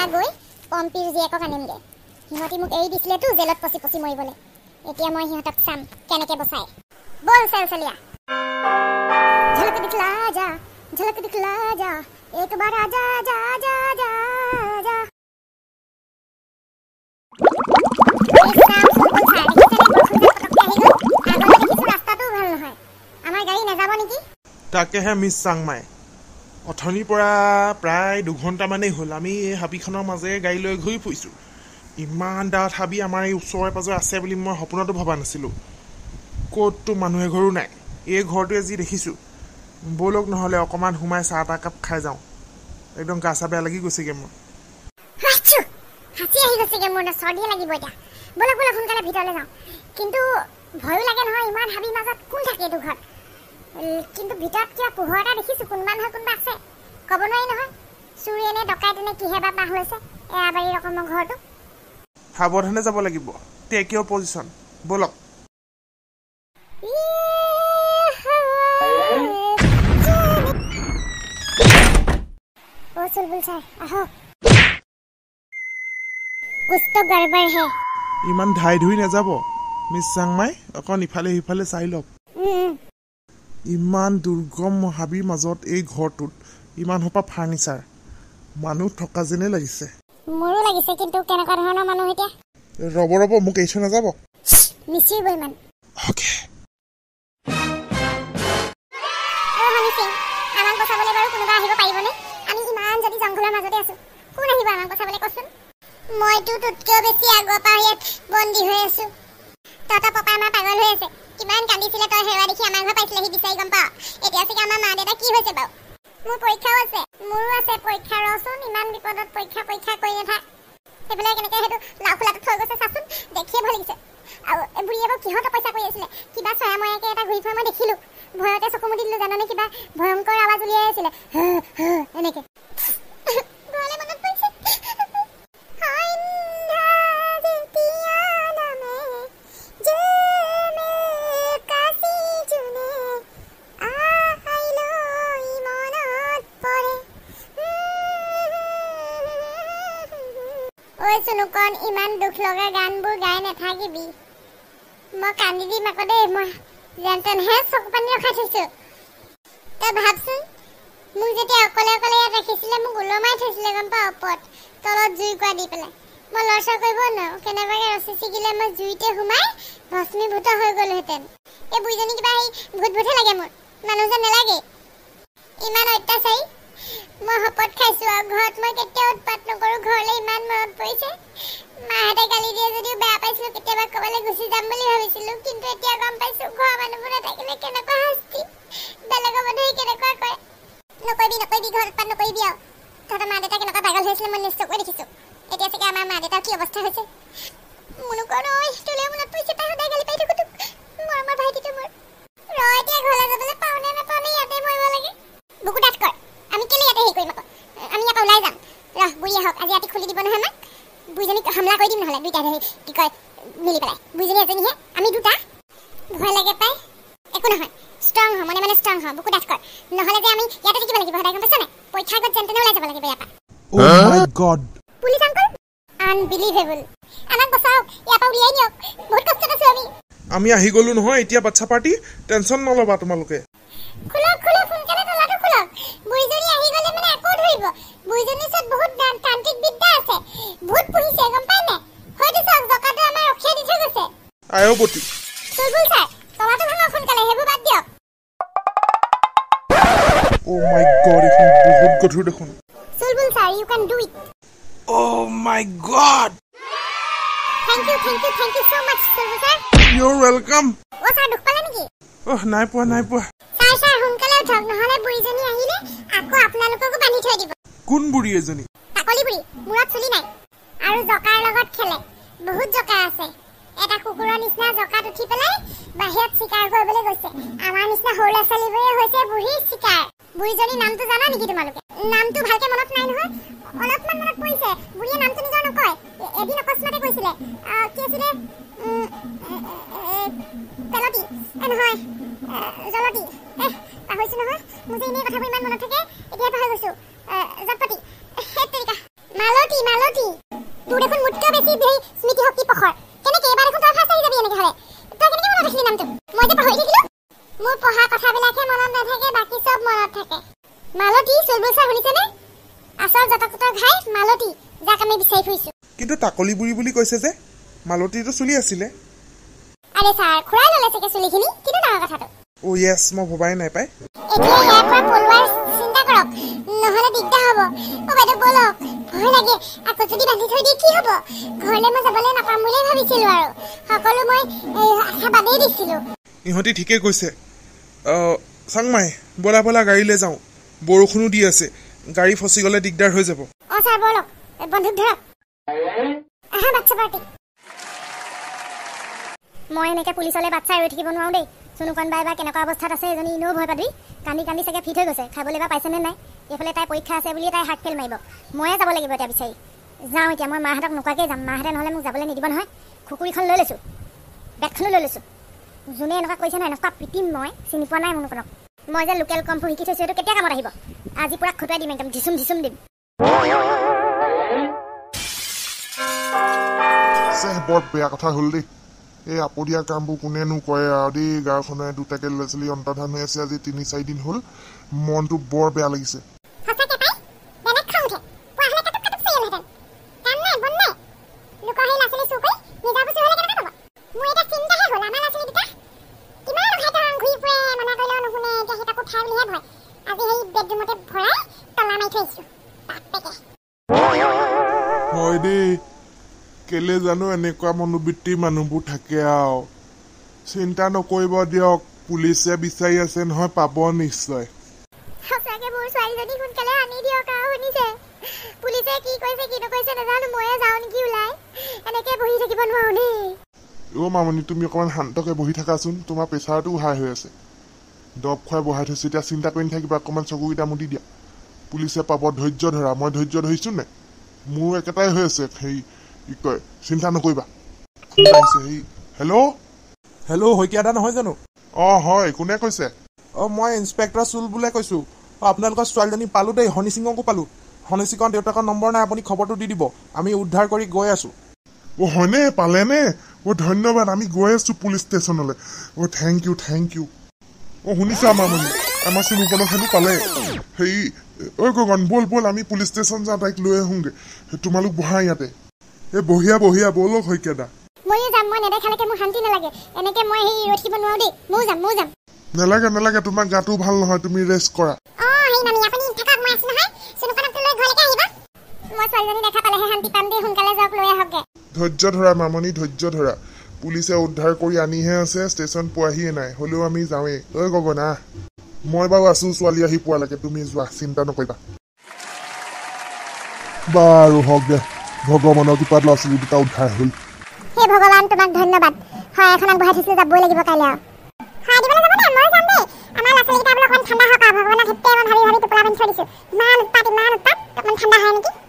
আহা গৈ পম্পিৰ জীয়েকক আনিমগে সিহঁতি মোক এৰি দিছিলেতো জেলত পচি পচি মৰিবলৈ এতিয়া মই সিহঁতক চাম কেনেকে বচাই বল চেলচলিয়া झलक दिखला जा एक बार आजा जा जा जा जा তাকেহে মিছ চাংমাই অথনিৰ পৰা প্ৰায় 2 ঘণ্টামানেই হ'ল আমি এই হাবিখনৰ মাজেৰে গাড়ী লৈ ঘূৰি ফুৰিছোঁ ইমান ডাঠ হাবি আমাৰ এই ওচৰে পাজৰে আছে বুলি মই সপোনতো ভবা নাছিলোঁ ক'ততো মানুহে ঘৰো নাই এই ঘৰটোৱে যি দেখিছোঁ বলক নহ'লে অকণমান সোমাই চাহ এটা কাপ খাই যাওঁ একদম গা চা বেয়া লাগি গৈছেগৈ মোৰ হাঁচি আহি গৈছেগৈ মোৰ চৰ্দি লাগিব এতিয়া বলক বলক সোনকালে ভিতৰলৈ যাওঁ কিন্তু ভয়ো লাগে নহয় ইমান হাবিৰ মাজত কোন থাকে এইটো ঘৰ কিন্তু ভিতৰত কিবা পোহৰ এটা দেখিছোঁ কোনোবা নহয় কোনোবা আছে ক'ব নোৱাৰি নহয় চুৰি এনে ডকাইত এনে কিহে বা বাহ লৈছে এৰাবাৰী ৰকমৰ ঘৰটো সাৱধানে যাব লাগিব টেক ইয়ৰ পজিশ্যন বলক चुलबुल सर आहो कुछ तो गड़बड़ है ইমান ধাই ধুই নাযাব মিছ চাংমাই অকণ ইফালে সিফালে চাই লওক ইমান দুৰ্গম হাবিৰ মাজত এই ঘৰটোত ইমান হোপা ফাৰ্নিচাৰ মানুহ থকা যেনে লাগিছে মোৰো লাগিছে কিন্তু কেনেকুৱা ধৰণৰ মানুহ এতিয়া ৰব মোক এইছ নাযাব মিছিব ইমান ওকে আমাক বচাবলৈ বাৰু কোনোবা আহিব পাৰিবনে আমি ইমান যদি জংঘলৰ মাজতে আছো কোন আহিব আমাক বচাবলৈ কচোন মইতো তোতকেও বেছি আগৰ পৰা ইয়াত বন্দী হৈ আছো তহঁতৰ পাপা আমাৰ পাগল হৈ আছে কিমান কান্দিছিলে তই হেৰুৱা দেখি আমাৰ ঘৰ পাইছিলেহি বিচাৰি গম পাৱ এতিয়া চাগে আমাৰ মা দেউতা কি হৈছে বাৰু মোৰ পৰীক্ষাও আছে মোৰো আছে পৰীক্ষা ৰচোন ইমান বিপদত পৰীক্ষা কৰি নাথাক সেইফালে কেনেকৈ সেইটো লাও খোলাটো থৈ গৈছে চাচোন দেখিয়ে ভয় লাগিছে আৰু এই বুঢ়ীয়ে বাৰু কিহত পইচা কৰি আছিলে কিবা চয়াময়াকৈ এটা ঘূৰি ফুৰা মই দেখিলোঁ ভয়তে চকু মুদি দিলোঁ জাননে কিবা ভয়ংকৰ আৱাজ উলিয়াই আছিলে এনেকৈ ঘৰলৈ মনত পৰিছে চুনুকন ইমান দুখ লগা গানবোৰ গাই নাথাকিবি মই কান্দি দিম আকৌ দেই মই যেন তেনহে চকু পানী ৰখাই থৈছোঁ তই ভাবচোন মোক যেতিয়া অকলে অকলে ইয়াত ৰাখিছিলে মোক ওলমাই থৈছিলে গম পাৱ ওপৰত তলত জুই কোৱা দি পেলাই মই লৰচৰ কৰিব নোৱাৰোঁ কেনেবাকৈ ৰচি ছিগিলে মই জুইতে সোমাই ভস্মীভূত হৈ গ'লোহেঁতেন এই বুঢ়ীজনী কিবা সেই ভূতহে লাগে মোৰ মানুহ যেন নালাগে ইমান অত্যাচাৰী মই শপত খাইছোঁ আৰু ঘৰত মই কেতিয়াও উৎপাত নকৰোঁ ঘৰলৈ ইমান মনত পৰিছে মাহঁতে গালি দিয়ে যদিও বেয়া পাইছিলোঁ কেতিয়াবা ক'ৰবালৈ গুচি যাম বুলি ভাবিছিলোঁ কিন্তু এতিয়া গম পাইছোঁ ঘৰৰ মানুহবোৰ নাথাকিলে কেনেকুৱা শাস্তি বেলেগৰ মানুহে কেনেকুৱা কৰে নকৰিবি ঘৰত উৎপাত নকৰিবি আৰু তহঁতৰ মা দেউতা কেনেকুৱা পাগল হৈছিলে মই নিশ্চয়কৈ দেখিছোঁ এতিয়া চাগে আমাৰ মা দেউতাৰ কি অৱস্থা হৈছে মুনুকৰ তোলৈ মনত পৰিছে তাই সদায় গালি পাই থাকোঁ তোক মৰমৰ ভাইটিটো মোৰ এতিয়া ঘৰলৈ যাবলৈ পাওঁনে নাপাওঁনে ইয়াতে মৰিব লাগে বুকু ডাঠ কৰ আমি কেলে ইয়াতে হেৰি কৰিম আকৌ আমি ইয়াৰ পৰা ওলাই যাম বুঢ়ী আহক আজি ৰাতি খুলি দিব নহয় আমাক বুঢ়ীজনীক হামলা কৰি দিম নহ'লে দুইটা কি কয় মিলি পেলাই বুঢ়ীজনী এজনীহে আমি দুটা ভয় লাগে পাই একো নহয় ষ্ট্ৰং হ মানে ষ্ট্ৰং হ বুকু ডাঠ কৰ নহ'লে যে আমি ইয়াতে থাকিব লাগিব সদায় গম পাইছ নাই পৰীক্ষাৰ আগত যেন তেনে ওলাই যাব লাগিব ইয়াৰ পৰা অ' my god police uncle unbelievable আমাক বচাওক ইয়াৰ পৰা উলিয়াই নিয়ক বহুত কষ্টত আছোঁ আমি আহি গ'লো নহয় এতিয়া বাচ্চা পাৰ্টি টেনশ্যন নল'বা তোমালোকে খোলক সোনকালে তলাটো খোলক বুঢ়ীজনী আহি গ'লে মানে আকৌ ধৰিব বুঢ়ীজনীৰ ওচৰত বহুত তান্ত্ৰিক বিদ্যা আছে ভূত পুহিছে গম পাই নাই হয়তো চাওক জকাটো আমাৰ ৰখিয়া দি থৈ গৈছে আয়বতী চুলবুল ছাৰ তলাটো ভাঙক সোনকালে সেইবোৰ বাদ দিয়ক অ' মাই গড এখন বহুত গধুৰ দেখোন Chulbul sir you can do it অ' my god thank you so much Chulbul sir your welcome অ' ছাৰ দুখ পালে নেকি নাই পোৱা ছাৰ সোনকালে উঠক নহ'লে বুঢ়ীজনী আহিলে আকৌ আপোনালোককো বান্ধি থৈ দিব কোন বুঢ়ী এজনী কাকলি বুঢ়ী মূৰত চুলি নাই আৰু জকাৰ লগত খেলে বহুত জকা আছে এটা কুকুৰৰ নিচিনা জকাত উঠি পেলাই বাহিৰত চিকাৰ কৰিবলৈ গৈছে আমাৰ নিচিনা সৰু ল'ৰা ছোৱালীবোৰে হৈছে বুঢ়ীৰ চিকাৰ বুঢ়ীজনীৰ নামটো জানা নেকি তোমালোকে নামটো ভালকে মনত নাই নহয় অলপমান মনত পৰিছে বুঢ়ীয়ে নামটো নিজৰ নকয় এদিন অকস্মাতে কৈছিলে কি আছিলে তেলতি নহয় জলতি পাহৰিছোঁ নহয় মোৰ যে এনেই কথাবোৰ ইমান মনত থাকে এতিয়া পাহৰি গৈছোঁ জটপতি মালতী মালতী মালতী তোৰ দেখোন মুটকে বেছি স্মৃতি শক্তি পখৰ কেনেকে এবাৰ দেখোন তই ফাৰ্ষ্ট আহি যাবি এনেকে হ'লে তই কেনেকে মনত ৰাখিলি নামটো মই যে পাহৰি থাকিলো মোৰ পঢ়া কথাবিলাকহে মনত নাথাকে বাকী চব মনত থাকে মালতী চুলবুল ছাৰ শুনিছেনে আচল জটকটৰ ঘাই মালতী যাক আমি বিচাৰি ফুৰিছো কিন্তু টাকলি বুঢ়ী বুলি কৈছে যে মালতীটো চুলি আছিলে আৰে ছাৰ খুৰাই ল'লে চাগে চুলিখিনি কিন্তু ডাঙৰ কথাটো অ য়েছ মই ভবাই নাই পাই এতিয়া ইয়াৰ পৰা পলোৱাৰ চিন্তা কৰক নহ'লে দিগদাৰ হ'ব অ বাইদেউ বলক ভয় লাগে আকৌ যদি বান্ধি থৈ দিয়ে কি হ'ব ঘৰলৈ মই যাবলৈ নাপাম বুলিয়ে ভাবিছিলো আৰু সকলো মই আশা বাদেই দিছিলো ইহঁতি ঠিকে কৈছে চাংমাই বলা বলা গাড়ীলৈ যাওঁ বৰষুণো দি আছে গাড়ী ফচি গ'লে দিগদাৰ হৈ যাব অ ছাৰ বলক বন্ধুক ধৰক আহা বাচ্চা পাৰ্টি মই এনেকে পুলিচলৈ বাচ্চাই ৰৈ থাকিব নোৱাৰো দেই চুনুকণ বাই বা কেনেকুৱা অৱস্থাত আছে এজনী ইনেও ভয় পাবি কান্দি কান্দি চাগে ফিট হৈ গৈছে খাবলৈ বা পাইছেনে নাই এইফালে তাই পৰীক্ষা আছে বুলি তাই হাৰ্ট ফেল মাৰিব ময়ে যাব লাগিব এতিয়া বিচাৰি যাওঁ এতিয়া মই মাহঁতক নোকোৱাকৈ যাম মাহঁতে নহ'লে মোক যাবলৈ নিদিব নহয় খুকুৰীখন লৈ লৈছোঁ বেগখনো লৈ লৈছোঁ যোনে এনেকুৱা কৰিছে নহয় এনেকুৱা পিটিম মই চিনি পোৱা নাই মনুকণক মই যে লোকেল কম্ফু শিকি থৈছোঁ এইটো কেতিয়া কামত আহিব আজি পূৰা খুটাই দিম একদম ধিচুম ধিচুম দিম বৰ বেয়া কথা হ'ল দেই এই আপদীয়া কামবোৰ কোনেনো কৰে আৰু দেই গাঁওখনে দুটাকে ল'ৰা ছোৱালী অন্তৰ্ধান হৈ আছে আজি ৩-৪ দিন হ'ল মনটো বৰ বেয়া লাগিছে হয় দেই কেলে জানো এনেকুৱা মনোবৃত্তিৰ মানুহবোৰ থাকে আৰু চিন্তা নকৰিব দিয়ক পুলিচে বিচাৰি আছে নহয় পাব নিশ্চয় সঁচাকে মোৰ ছোৱালীজনী সোনকালে আনি দিয়ক আৰু শুনিছে পুলিচে কি কৈছে কি নকৈছে নাজানো ময়ে যাওঁ নেকি ওলাই এনেকে বহি থাকিব নোৱাৰো দেই অ' মামনি তুমি অকণমান শান্তকে বহি থাকাচোন তোমাৰ প্ৰেছাৰটো হাই হৈ আছে দৰৱ খুৱাই বহাই থৈছোঁ এতিয়া চিন্তা কৰি নাথাকিবা অকণমান চকুকেইটা মুদি দিয়া পুলিচে পাব ধৈৰ্য ধৰা মই ধৈৰ্য ধৰিছোঁ নে মোৰ একেটাই হৈ আছে সেই কি কয় চিন্তা নকৰিবা সেই হেল্ল' শইকীয়া দা নহয় জানো অঁ হয় কোনে কৈছে অঁ মই ইন্সপেক্টৰ চুলবুলে কৈছোঁ আপোনালোকৰ ছোৱালীজনী পালোঁ দেই হনী সিঙকো পালোঁ হনী সিঙৰ দেউতাকৰ নম্বৰ নাই আপুনি খবৰটো দি দিব আমি উদ্ধাৰ কৰি গৈ আছোঁ অ' হয়নে পালেনে অ' ধন্যবাদ আমি গৈ আছোঁ পুলিচ ষ্টেচনলৈ অ' থেংক ইউ অ' শুনিছা মামনি আমাৰ চিনুকণক সেইটো পালে সেই ঐ গগন ব'ল আমি পুলিচ ষ্টেচন যাওঁ তাইক লৈ আহোঁগৈ তোমালোক বহা ইয়াতে এই বহিয়া ব'লক শইকীয়া দা ময়ো যাম মই নেদেখালৈকে মোৰ শান্তি নালাগে এনেকে মই সেই ৰখিব নোৱাৰো দেই ময়ো যাম নালাগে তোমাৰ গাটো ভাল নহয় তুমি ৰেষ্ট কৰা সেই নামি আপুনি থাকক মই আছো নহয় চুনুকণক লৈ ঘৰলৈকে আহিব মই ছোৱালীজনী দেখা পালেহে শান্তি পাম দেই সোনকালে যাওক লৈ আহকগে ধৈৰ্য ধৰা মামনি ধৈৰ্য ধৰা পুলিচে উদ্ধাৰ কৰি আনিহে আছে ষ্টেচন পোৱাহিয়ে নাই হ'লেও আমি যাওঁৱেই ঐ গগন আহ মই বাৰু আছো ছোৱালী আহি পোৱালৈকে তুমি যোৱা চিন্তা নকৰিবা বাৰু হওক দে ভগৱানৰ কৃপাত ল'ৰা ছোৱালী দুটা উদ্ধাৰ হ'ল হে ভগৱান তোমাক ধন্যবাদ হয় এখনত বহাই থৈছিলো যাবই লাগিব কাইলৈ আৰু খাই দিবলৈ যাব নে মই যাম দেই আমাৰ ল'ৰা ছোৱালীকেইটা বোলে অকণমান ঠাণ্ডা হওক আৰু ভগৱানক সেইটোৱে মই ভাবি টোপোলা বান্ধি থৈ দিছোঁ ইমান উৎপাত অকণমান ঠাণ্ডা হয় নেকি